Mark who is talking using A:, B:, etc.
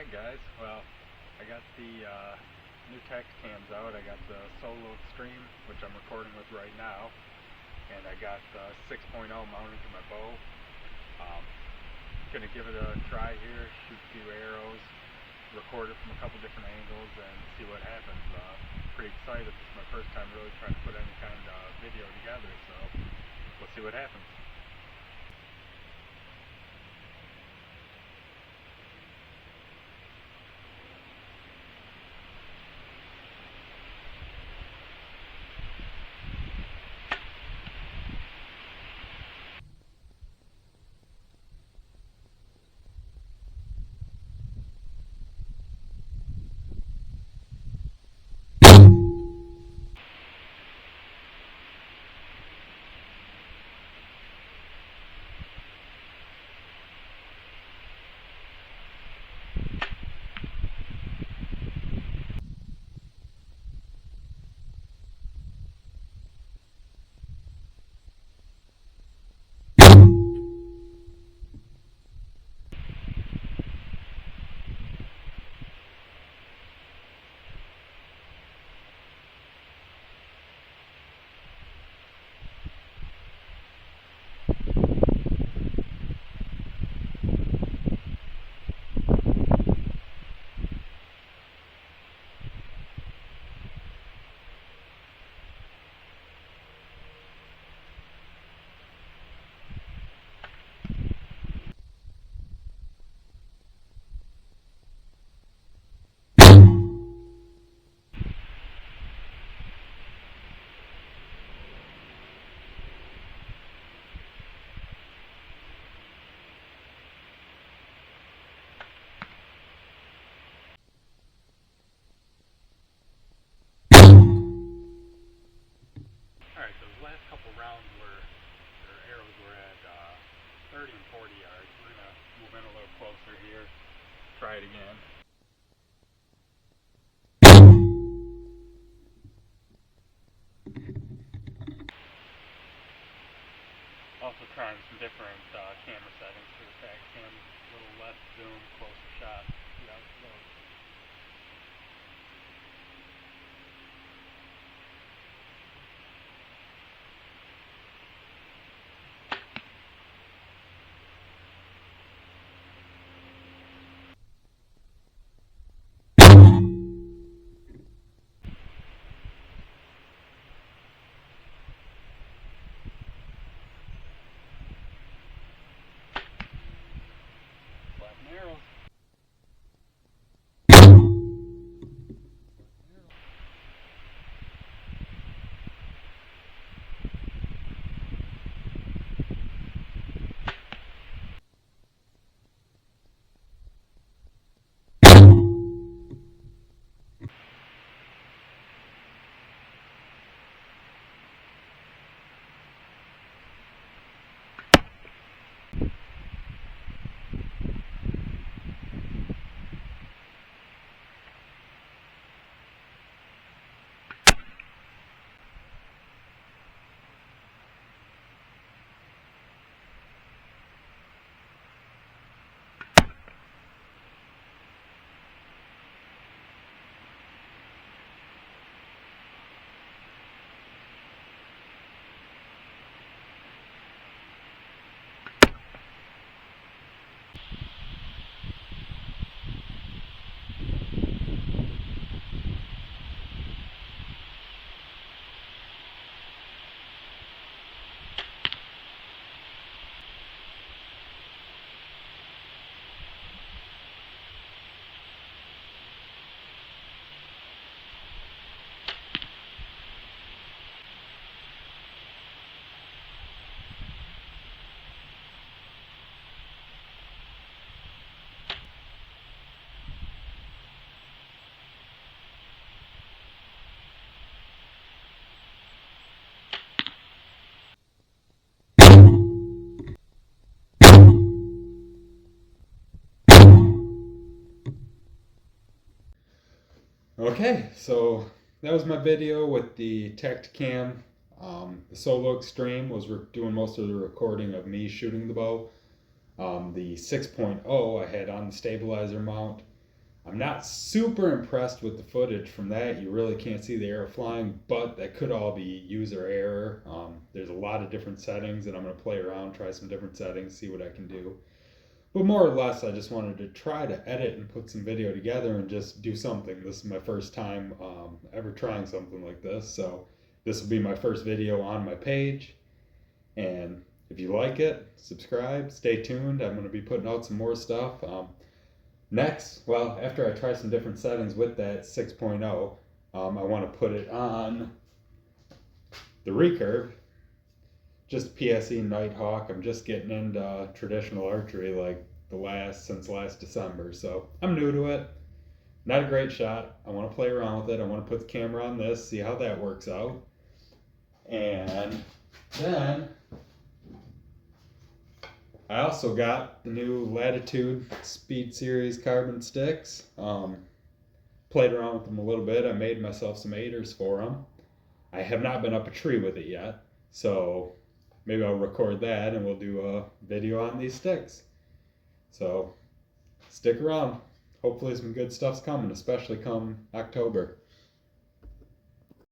A: Alright guys, well, I got the new tactacams out. I got the Solo Extreme, which I'm recording with right now, and I got the 6.0 mounted to my bow. Gonna give it a try here, shoot a few arrows, record it from a couple different angles, and see what happens. Pretty excited. This is my first time really trying to put any kind of video together, so we'll see what happens. Alright, those last couple rounds their arrows were at 30 and 40 yards. We're going to move in a little closer here, try it again. Also trying some different camera settings for the tactacam. A little less zoom, closer shot. See how it goes. Arrows. Okay, so that was my video with the tactacam. The Solo Extreme was doing most of the recording of me shooting the bow. The 6.0 I had on the stabilizer mount.
B: I'm not super impressed with the footage from that. You really can't see the arrow flying, but that could all be user error. There's a lot of different settings, and I'm going to play around, try some different settings, see what I can do. But more or less, I just wanted to try to edit and put some video together and just do something. This is my first time ever trying something like this, so this will be my first video on my page. And if you like it, subscribe, stay tuned. I'm going to be putting out some more stuff. Next, well, after I try some different settings with that 6.0, I want to put it on the recurve, just PSE Nighthawk. I'm just getting into traditional archery like since last December, so I'm new to it. Not a great shot. I want to play around with it. I want to put the camera on this, see how that works out. And then I also got the new Latitude Speed Series carbon sticks. Played around with them a little bit. I made myself some aiders for them. I have not been up a tree with it yet, so maybe I'll record that and we'll do a video on these sticks. So stick around. Hopefully some good stuff's coming, especially come October.